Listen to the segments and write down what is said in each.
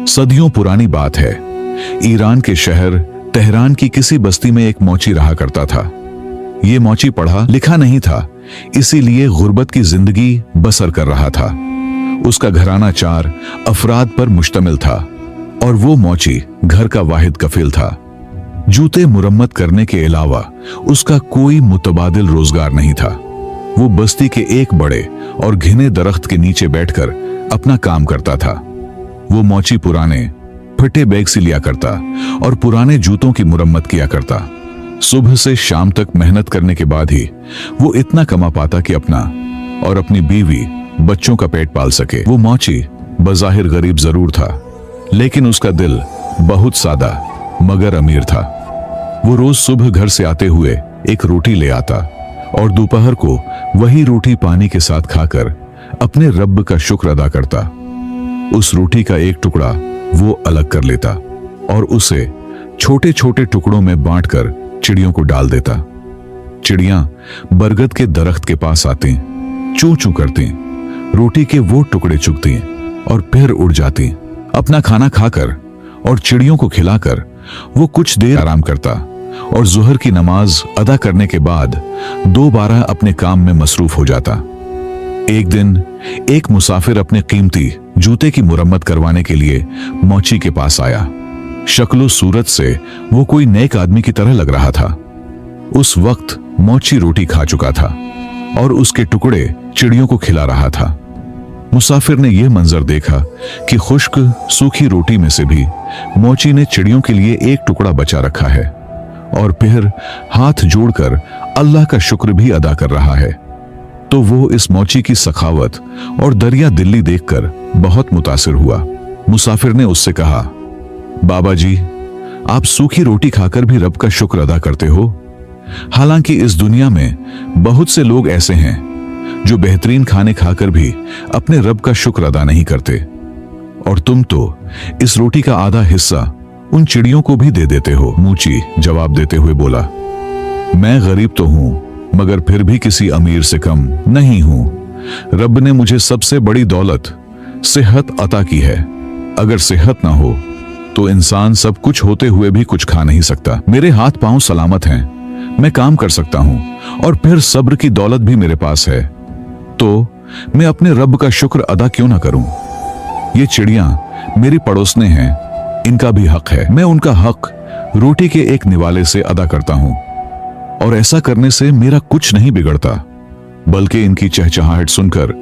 सदियों पुरानी बात है। ईरान के शहर तेहरान की किसी बस्ती में एक मौची रहा करता था। ये मौची पढ़ा लिखा नहीं था, इसीलिए गुर्बत की जिंदगी बसर कर रहा था। उसका घराना 4 अफराद पर मुश्तमिल था और वो मौची घर का वाहिद कफील था। जूते मुरम्मत करने के अलावा उसका कोई मुतबादिल रोजगार नहीं था। वो बस्ती के एक बड़े और घिने दरख्त के नीचे बैठकर अपना काम करता था। वो मौची पुराने फटे बैग से लिया करता और पुराने जूतों की मुरम्मत किया करता। सुबह से शाम तक मेहनत करने के बाद ही वो इतना कमा पाता कि अपना और अपनी बीवी बच्चों का पेट पाल सके। वो मौची बज़ाहिर गरीब जरूर था, लेकिन उसका दिल बहुत सादा मगर अमीर था। वो रोज सुबह घर से आते हुए एक रोटी ले आता और दोपहर को वही रोटी पानी के साथ खाकर अपने रब का शुक्र अदा करता। उस रोटी का एक टुकड़ा वो अलग कर लेता और उसे छोटे छोटे टुकड़ों में बांटकर चिड़ियों को डाल देता। चिड़ियां बरगद के दरख्त के पास आती, चू चू करती, रोटी के वो टुकड़े चुगती और फिर उड़ जाती। अपना खाना खाकर और चिड़ियों को खिलाकर वो कुछ देर आराम करता और ज़ुहर की नमाज अदा करने के बाद दोबारा अपने काम में मसरूफ हो जाता। एक दिन एक मुसाफिर अपने कीमती जूते की मुरम्मत करवाने के लिए मौची के पास आया। शक्लो सूरत से वो कोई नेक आदमी की तरह लग रहा था। उस वक्त मौची रोटी खा चुका था और उसके टुकड़े चिड़ियों को खिला रहा था। मुसाफिर ने यह मंजर देखा कि खुश्क सूखी रोटी में से भी मौची ने चिड़ियों के लिए एक टुकड़ा बचा रखा है और फिर हाथ जोड़कर अल्लाह का शुक्र भी अदा कर रहा है। तो वो इस मौची की सखावत और दरिया दिल्ली देखकर बहुत मुतासिर हुआ। मुसाफिर ने उससे कहा, बाबा जी, आप सूखी रोटी खाकर भी रब का शुक्र अदा करते हो। हालांकि इस दुनिया में बहुत से लोग ऐसे हैं जो बेहतरीन खाने खाकर भी अपने रब का शुक्र अदा नहीं करते, और तुम तो इस रोटी का आधा हिस्सा उन चिड़ियों को भी दे देते हो। मूची जवाब देते हुए बोला, मैं गरीब तो हूं मगर फिर भी किसी अमीर से कम नहीं हूं। रब ने मुझे सबसे बड़ी दौलत सेहत अता की है। अगर सेहत ना हो तो इंसान सब कुछ होते हुए भी कुछ खा नहीं सकता। मेरे हाथ पांव सलामत हैं, मैं काम कर सकता हूं और फिर सब्र की दौलत भी मेरे पास है, तो मैं अपने रब का शुक्र अदा क्यों ना करूं। ये चिड़ियां मेरी पड़ोसने हैं, इनका भी हक है। मैं उनका हक रोटी के एक निवाले से अदा करता हूं और ऐसा करने से मेरा कुछ नहीं बिगड़ता, बल्कि इनकी चहचहाहट सुनकर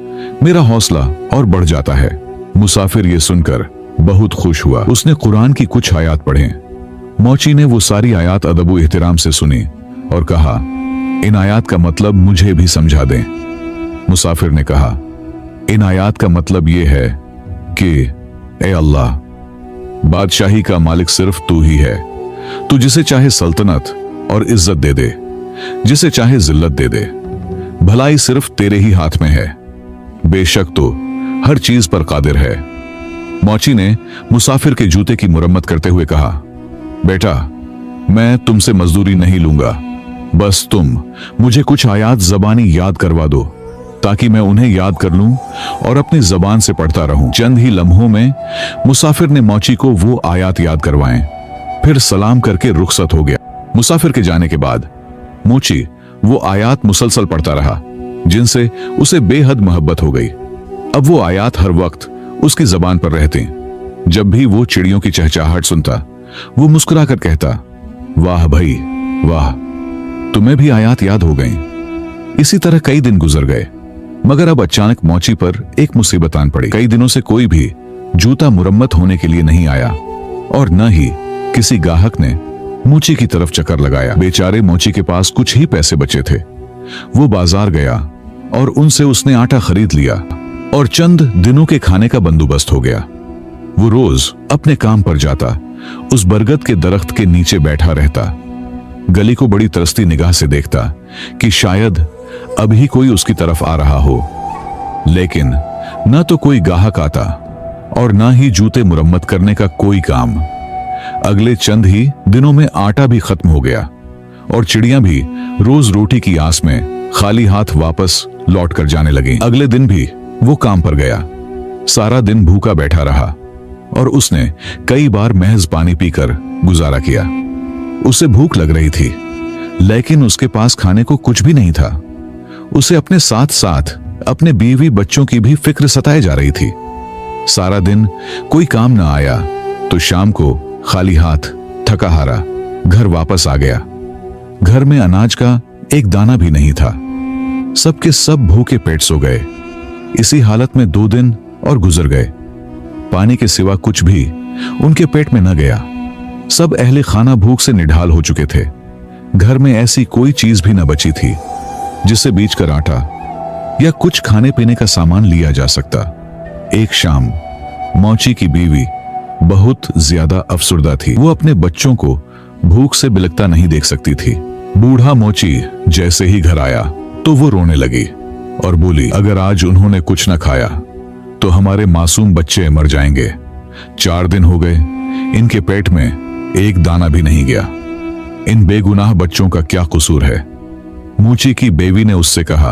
मेरा हौसला और बढ़ जाता है। मुसाफिर ये सुनकर बहुत खुश हुआ। उसने कुरान की कुछ आयात पढ़े। मौची ने वो सारी आयात अदब व एहतराम से सुनी और कहा, इन आयात का मतलब मुझे भी समझा दें। मुसाफिर ने कहा, इन आयात का मतलब ये है कि ए अल्लाह, बादशाही का मालिक सिर्फ तू ही है। तू जिसे चाहे सल्तनत और इज्जत दे दे, जिसे चाहे जिल्लत दे दे। भलाई सिर्फ तेरे ही हाथ में है। बेशक तो हर चीज पर कादिर है। मौची ने मुसाफिर के जूते की मुरम्मत करते हुए कहा, बेटा, मैं तुमसे मजदूरी नहीं लूंगा, बस तुम मुझे कुछ आयात जबानी याद करवा दो ताकि मैं उन्हें याद कर लूं और अपनी जबान से पढ़ता रहूं। चंद ही लम्हों में मुसाफिर ने मौची को वो आयात याद करवाएं, फिर सलाम करके रुखसत हो गया। मुसाफिर के जाने के बाद मौची वो आयात मुसलसल पढ़ता रहा जिनसे उसे बेहद मोहब्बत हो गई। अब वो आयात हर वक्त उसकी जबान पर रहती। जब भी वो चिड़ियों की चहचहाहट सुनता, वो मुस्कुराकर कहता, वाह भाई वाह, तुम्हें भी आयात याद हो गई। इसी तरह कई दिन गुजर गए, मगर अब अचानक मौची पर एक मुसीबत आन पड़ी। कई दिनों से कोई भी जूता मुरम्मत होने के लिए नहीं आया और न ही किसी गाहक ने मौची की तरफ चक्कर लगाया। बेचारे मौची के पास कुछ ही पैसे बचे थे। वो बाजार गया और उनसे उसने आटा खरीद लिया और चंद दिनों के खाने का बंदोबस्त हो गया। वो रोज अपने काम पर जाता, उस बरगद के दरख्त के नीचे बैठा रहता, गली को बड़ी तरसती निगाह से देखता कि शायद अभी कोई उसकी तरफ आ रहा हो, लेकिन न तो कोई गाहक आता और न ही जूते मुरम्मत करने का कोई काम। अगले चंद ही दिनों में आटा भी खत्म हो गया और चिड़ियां भी रोज रोटी की आस में खाली हाथ वापस लौट कर जाने लगी। अगले दिन भी वो काम पर गया, सारा दिन भूखा बैठा रहा। और उसने कई बार महज पानी पीकर गुजारा किया। उसे भूख लग रही थी, लेकिन उसके पास खाने को कुछ भी नहीं था। उसे अपने साथ साथ अपने बीवी बच्चों की भी फिक्र सताए जा रही थी। सारा दिन कोई काम ना आया तो शाम को खाली हाथ थका हारा घर वापस आ गया। घर में अनाज का एक दाना भी नहीं था। सबके सब भूखे पेट सो गए। इसी हालत में 2 दिन और गुजर गए। पानी के सिवा कुछ भी उनके पेट में न गया। सब अहले खाना भूख से निढाल हो चुके थे। घर में ऐसी कोई चीज भी न बची थी जिससे बीच कर आटा या कुछ खाने पीने का सामान लिया जा सकता। एक शाम मौची की बीवी बहुत ज्यादा अफसुर्दा थी। वो अपने बच्चों को भूख से बिलखता नहीं देख सकती थी। बूढ़ा मोची जैसे ही घर आया तो वो रोने लगी और बोली, अगर आज उन्होंने कुछ न खाया तो हमारे मासूम बच्चे मर जाएंगे। 4 दिन हो गए, इनके पेट में एक दाना भी नहीं गया। इन बेगुनाह बच्चों का क्या कसूर है? मूची की बेवी ने उससे कहा,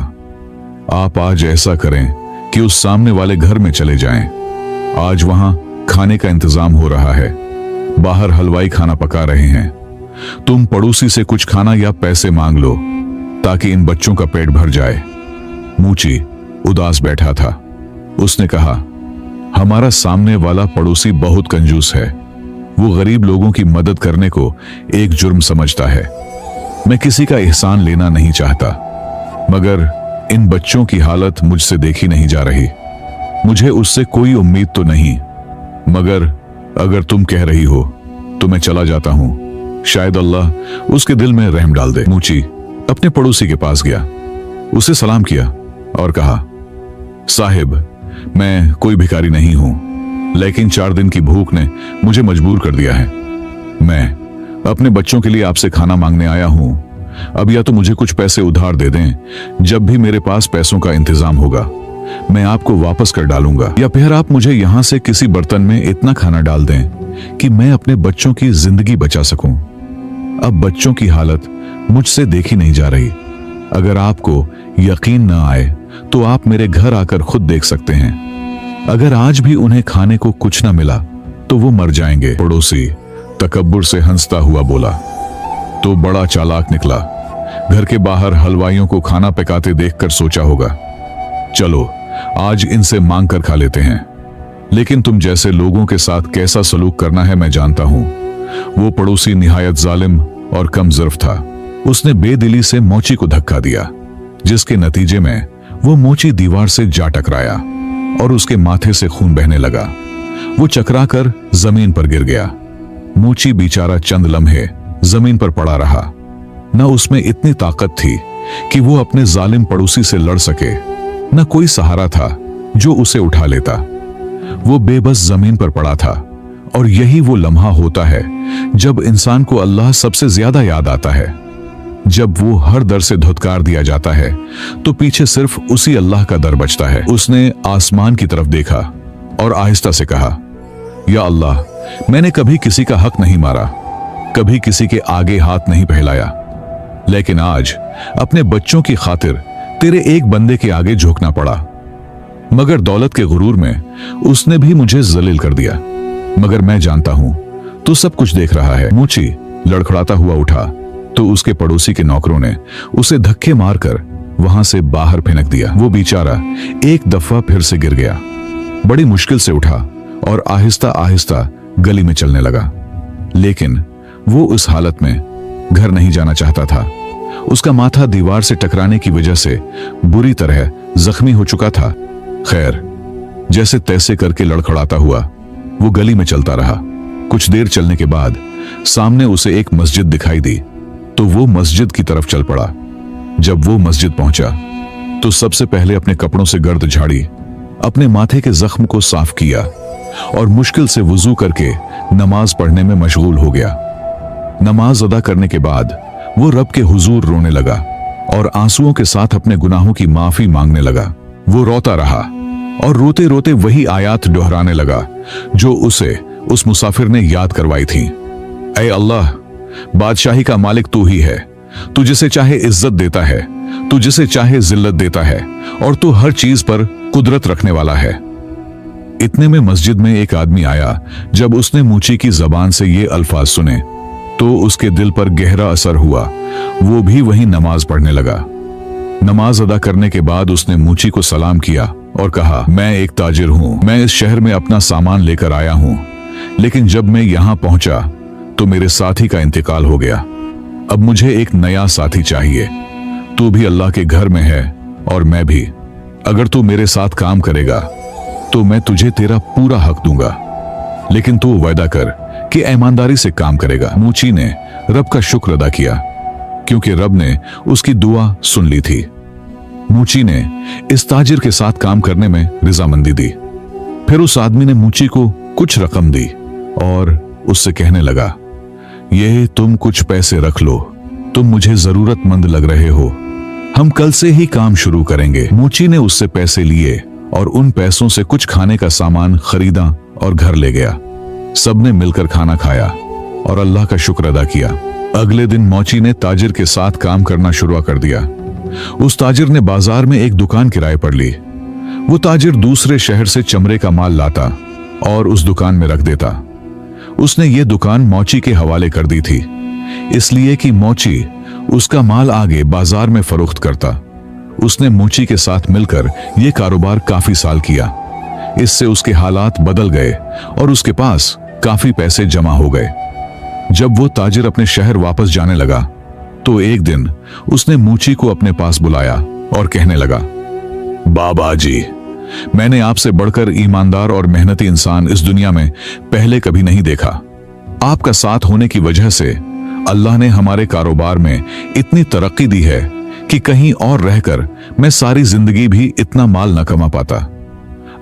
आप आज ऐसा करें कि उस सामने वाले घर में चले जाएं। आज वहां खाने का इंतजाम हो रहा है। बाहर हलवाई खाना पका रहे हैं। तुम पड़ोसी से कुछ खाना या पैसे मांग लो ताकि इन बच्चों का पेट भर जाए। मूची उदास बैठा था। उसने कहा, हमारा सामने वाला पड़ोसी बहुत कंजूस है। वो गरीब लोगों की मदद करने को एक जुर्म समझता है। मैं किसी का एहसान लेना नहीं चाहता, मगर इन बच्चों की हालत मुझसे देखी नहीं जा रही। मुझे उससे कोई उम्मीद तो नहीं, मगर अगर तुम कह रही हो तो मैं चला जाता हूं। शायद अल्लाह उसके दिल में रहम डाल दे। मूची अपने पड़ोसी के पास गया, उसे सलाम किया और कहा, साहिब, मैं कोई भिखारी नहीं हूं, लेकिन 4 दिन की भूख ने मुझे मजबूर कर दिया है। मैं अपने बच्चों के लिए आपसे खाना मांगने आया हूं। अब या तो मुझे कुछ पैसे उधार दे दें, जब भी मेरे पास पैसों का इंतजाम होगा मैं आपको वापस कर डालूंगा, या फिर आप मुझे यहां से किसी बर्तन में इतना खाना डाल दें कि मैं अपने बच्चों की जिंदगी बचा सकूं। अब बच्चों की हालत मुझसे देखी नहीं जा रही। अगर आपको यकीन न आए तो आप मेरे घर आकर खुद देख सकते हैं। अगर आज भी उन्हें खाने को कुछ न मिला तो वो मर जाएंगे। पड़ोसी तकब्बुर से हंसता हुआ बोला, तो बड़ा चालाक निकला। घर के बाहर हलवाइयों को खाना पकाते देखकर सोचा होगा, चलो आज इनसे मांग कर खा लेते हैं। लेकिन तुम जैसे लोगों के साथ कैसा सलूक करना है मैं जानता हूं। वो पड़ोसी निहायत जालिम और कम ज़र्फ था। उसने बेदिली से मोची को धक्का दिया, जिसके नतीजे में वो मोची दीवार से जा टकराया और उसके माथे से खून बहने लगा। वो चकराकर जमीन पर गिर गया। मोची बेचारा चंद लम्हे जमीन पर पड़ा रहा। न उसमें इतनी ताकत थी कि वो अपने जालिम पड़ोसी से लड़ सके, न कोई सहारा था जो उसे उठा लेता। वो बेबस जमीन पर पड़ा था। और यही वो लम्हा होता है जब इंसान को अल्लाह सबसे ज्यादा याद आता है। जब वो हर दर से धुतकार दिया जाता है तो पीछे सिर्फ उसी अल्लाह का दर बचता है। उसने आसमान की तरफ देखा और आहिस्ता से कहा, या अल्लाह, मैंने कभी किसी का हक नहीं मारा, कभी किसी के आगे हाथ नहीं फैलाया, लेकिन आज अपने बच्चों की खातिर तेरे एक बंदे के आगे झुकना पड़ा। मगर दौलत के गुरूर में उसने भी मुझे जलील कर दिया। मगर मैं जानता हूं तू सब कुछ देख रहा है। मूची लड़खड़ाता हुआ उठा तो उसके पड़ोसी के नौकरों ने उसे धक्के मारकर वहां से बाहर फेंक दिया। वो बेचारा एक दफा फिर से गिर गया, बड़ी मुश्किल से उठा और आहिस्ता आहिस्ता गली में चलने लगा। लेकिन वो उस हालत में घर नहीं जाना चाहता था। उसका माथा दीवार से टकराने की वजह से बुरी तरह जख्मी हो चुका था। खैर, जैसे तैसे करके लड़खड़ाता हुआ वो गली में चलता रहा। कुछ देर चलने के बाद सामने उसे एक मस्जिद दिखाई दी तो वो मस्जिद की तरफ चल पड़ा। जब वो मस्जिद पहुंचा तो सबसे पहले अपने कपड़ों से गर्द झाड़ी, अपने माथे के जख्म को साफ किया और मुश्किल से वुजू करके नमाज पढ़ने में मशगूल हो गया। नमाज अदा करने के बाद वो रब के हुजूर रोने लगा और आंसुओं के साथ अपने गुनाहों की माफी मांगने लगा। वो रोता रहा और रोते रोते वही आयात दोहराने लगा जो उसे उस मुसाफिर ने याद करवाई थी। ऐ अल्लाह, बादशाही का मालिक तू ही है। तू जिसे चाहे इज्जत देता है, तू जिसे चाहे जिल्लत देता है, और तू हर चीज पर कुदरत रखने वाला है। इतने में मस्जिद में एक आदमी आया। जब उसने मूची की जबान से ये अल्फाज सुने तो उसके दिल पर गहरा असर हुआ। वो भी वहीं नमाज पढ़ने लगा। नमाज अदा करने के बाद उसने मूची को सलाम किया और कहा, मैं एक ताजिर हूं, मैं इस शहर में अपना सामान लेकर आया हूं, लेकिन जब मैं यहां पहुंचा तो मेरे साथी का इंतकाल हो गया। अब मुझे एक नया साथी चाहिए। तू भी अल्लाह के घर में है और मैं भी। अगर तू मेरे साथ काम करेगा तो मैं तुझे तेरा पूरा हक दूंगा, लेकिन तू वायदा कर कि ईमानदारी से काम करेगा। मूची ने रब का शुक्र अदा किया क्योंकि रब ने उसकी दुआ सुन ली थी। मूची ने इस ताजिर के साथ काम करने में रजामंदी दी। फिर उस आदमी ने मूची को कुछ रकम दी और उससे कहने लगा, ये तुम कुछ पैसे रख लो, तुम मुझे जरूरतमंद लग रहे हो, हम कल से ही काम शुरू करेंगे। मूची ने उससे पैसे लिए और उन पैसों से कुछ खाने का सामान खरीदा और घर ले गया। सबने मिलकर खाना खाया और अल्लाह का शुक्र अदा किया। अगले दिन मौची ने ताजिर के साथ काम करना शुरू कर दिया। उस ताजिर ने बाजार में एक दुकान किराए पर ली। वो ताजिर दूसरे शहर से चमड़े का माल लाता और उस दुकान में रख देता। उसने ये दुकान मौची के हवाले कर दी थी, इसलिए कि मौची उसका माल आगे बाजार में फरोख्त करता। उसने मूची के साथ मिलकर यह कारोबार काफी साल किया। इससे उसके हालात बदल गए और उसके पास काफी पैसे जमा हो गए। जब वो ताजिर अपने शहर वापस जाने लगा तो एक दिन उसने मूची को अपने पास बुलाया और कहने लगा, बाबा जी, मैंने आपसे बढ़कर ईमानदार और मेहनती इंसान इस दुनिया में पहले कभी नहीं देखा। आपका साथ होने की वजह से अल्लाह ने हमारे कारोबार में इतनी तरक्की दी है कि कहीं और रहकर मैं सारी जिंदगी भी इतना माल न कमा पाता।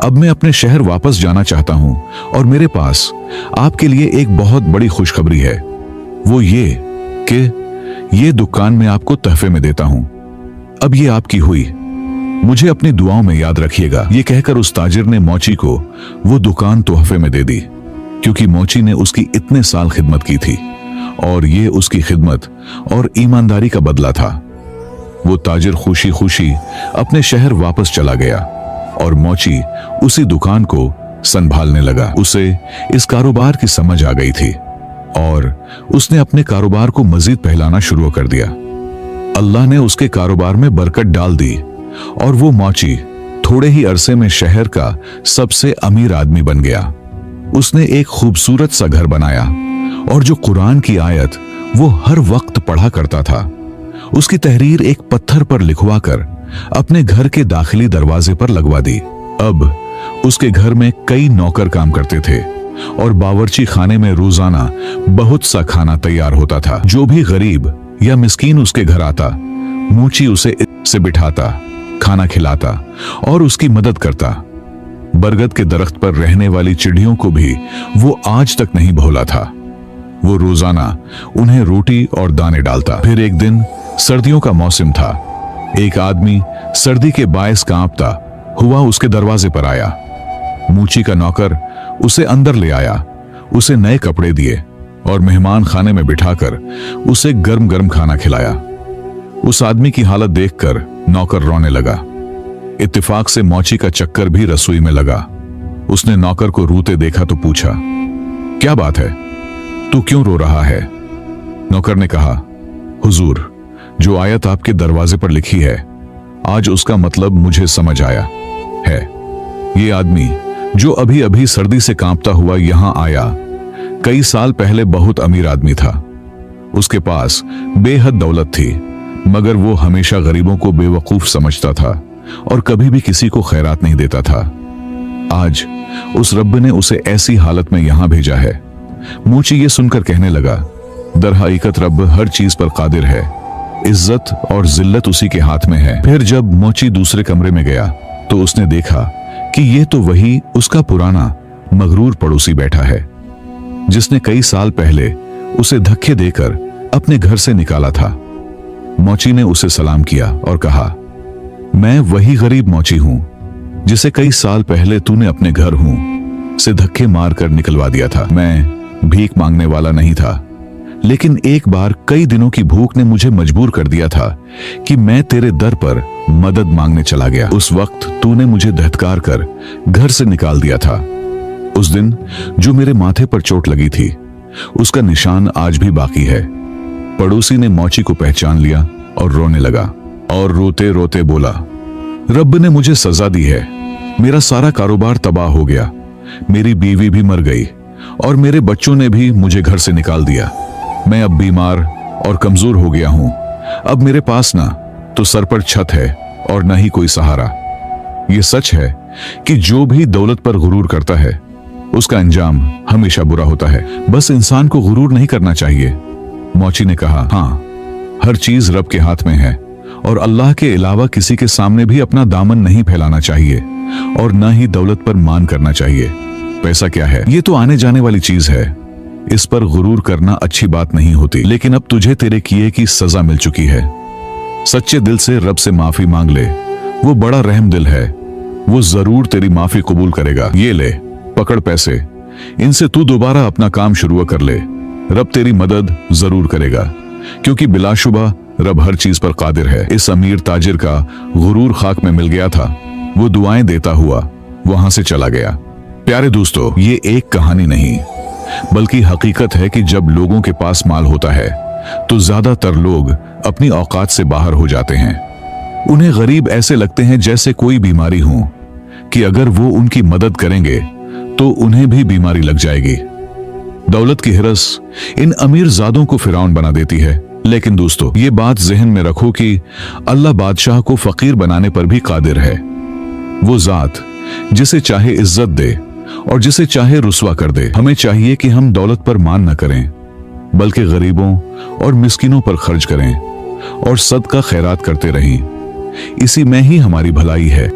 अब मैं अपने शहर वापस जाना चाहता हूं और मेरे पास आपके लिए एक बहुत बड़ी खुशखबरी है। वो ये कि ये दुकान मैं आपको तहफे में देता हूं। अब ये आपकी हुई, मुझे अपनी दुआओं में याद रखिएगा। ये कहकर उस ताजिर ने मौची को वो दुकान तोहफे में दे दी, क्योंकि मौची ने उसकी इतने साल खिदमत की थी और ये उसकी खिदमत और ईमानदारी का बदला था। वो ताजिर खुशी खुशी अपने शहर वापस चला गया और मौची उसी दुकान को संभालने लगा। उसे इस कारोबार की समझ आ गई थी और उसने अपने कारोबार को मजीद फैलाना शुरू कर दिया। अल्लाह ने उसके कारोबार में बरकत डाल दी और वो मौची थोड़े ही अरसे में शहर का सबसे अमीर आदमी बन गया। उसने एक खूबसूरत सा घर बनाया और जो कुरान की आयत वो हर वक्त पढ़ा करता था, उसकी तहरीर एक पत्थर पर लिखवा कर अपने घर के दाखिली दरवाजे पर लगवा दी। अब उसके घर में कई नौकर काम करते थे और बावर्ची खाने में रोजाना बहुत सा खाना तैयार होता था। जो भी गरीब या मिस्कीन उसके घर आता, मूची उसे से बिठाता, खाना खिलाता और उसकी मदद करता। बरगद के दरख्त पर रहने वाली चिड़ियों को भी वो आज तक नहीं भूला था। वो रोजाना उन्हें रोटी और दाने डालता। फिर एक दिन सर्दियों का मौसम था। एक आदमी सर्दी के बायस कांपता हुआ उसके दरवाजे पर आया। मूची का नौकर उसे अंदर ले आया, उसे नए कपड़े दिए और मेहमान खाने में बिठाकर उसे गर्म गर्म खाना खिलाया। उस आदमी की हालत देखकर नौकर रोने लगा। इत्तेफाक से मौची का चक्कर भी रसोई में लगा। उसने नौकर को रोते देखा तो पूछा, क्या बात है, तू क्यों रो रहा है? नौकर ने कहा, हुजूर, जो आयत आपके दरवाजे पर लिखी है, आज उसका मतलब मुझे समझ आया है। ये आदमी जो अभी अभी सर्दी से कांपता हुआ यहां आया, कई साल पहले बहुत अमीर आदमी था। उसके पास बेहद दौलत थी, मगर वो हमेशा गरीबों को बेवकूफ समझता था और कभी भी किसी को खैरात नहीं देता था। आज उस रब ने उसे ऐसी हालत में यहां भेजा है। मूची ये सुनकर कहने लगा, दर हकीकत रब हर चीज पर कादिर है, इज्जत और जिल्लत उसी के हाथ में है। फिर जब मूची दूसरे कमरे में गया तो उसने देखा कि ये तो वही उसका पुराना मगरूर पड़ोसी बैठा है, जिसने कई साल पहले उसे धक्के देकर अपने घर से निकाला था। मौची ने उसे सलाम किया और कहा, मैं वही गरीब मौची हूं जिसे कई साल पहले तूने अपने घर से धक्के मारकर निकलवा दिया था। मैं भीख मांगने वाला नहीं था, लेकिन एक बार कई दिनों की भूख ने मुझे मजबूर कर दिया था कि मैं तेरे दर पर मदद मांगने चला गया। उस वक्त तूने मुझे धत्कार कर घर से निकाल दिया था। उस दिन जो मेरे माथे पर चोट लगी थी उसका निशान आज भी बाकी है। पड़ोसी ने मौची को पहचान लिया और रोने लगा और रोते रोते बोला, रब ने मुझे सजा दी है, मेरा सारा कारोबार तबाह हो गया, मेरी बीवी भी मर गई और मेरे बच्चों ने भी मुझे घर से निकाल दिया। मैं अब बीमार और कमजोर हो गया हूं। अब मेरे पास ना तो सर पर छत है और ना ही कोई सहारा। ये सच है कि जो भी दौलत पर गुरूर करता है उसका अंजाम हमेशा बुरा होता है। बस इंसान को गुरूर नहीं करना चाहिए। मौची ने कहा, हाँ, हर चीज रब के हाथ में है और अल्लाह के अलावा किसी के सामने भी अपना दामन नहीं फैलाना चाहिए और न ही दौलत पर मान करना चाहिए। पैसा क्या है, ये तो आने जाने वाली चीज है, इस पर गुरूर करना अच्छी बात नहीं होती। लेकिन अब तुझे तेरे किए की सजा मिल चुकी है। सच्चे दिल से रब से माफी मांग ले, वो बड़ा रहम दिल है, वो जरूर तेरी माफी कबूल करेगा। ये ले, पकड़ पैसे, इनसे तू दोबारा अपना काम शुरू कर ले, रब तेरी मदद जरूर करेगा, क्योंकि बिलाशुबा रब हर चीज पर कादिर है। इस अमीर ताजिर का गुरूर खाक में मिल गया था। वो दुआएं देता हुआ वहां से चला गया। प्यारे दोस्तों, ये एक कहानी नहीं बल्कि हकीकत है कि जब लोगों के पास माल होता है तो ज्यादातर लोग अपनी औकात से बाहर हो जाते हैं। उन्हें गरीब ऐसे लगते हैं जैसे कोई बीमारी हो कि अगर वो उनकी मदद करेंगे तो उन्हें भी बीमारी लग जाएगी। दौलत की हिरस इन अमीर जादों को फिरौन बना देती है। लेकिन दोस्तों, ये बात जहन में रखो कि अल्लाह बादशाह को फकीर बनाने पर भी कादिर है। वो जात जिसे चाहे इज्जत दे और जिसे चाहे रुस्वा कर दे। हमें चाहिए कि हम दौलत पर मान न करें बल्कि गरीबों और मिस्किनों पर खर्च करें और सदका खैरात करते रहें। इसी में ही हमारी भलाई है।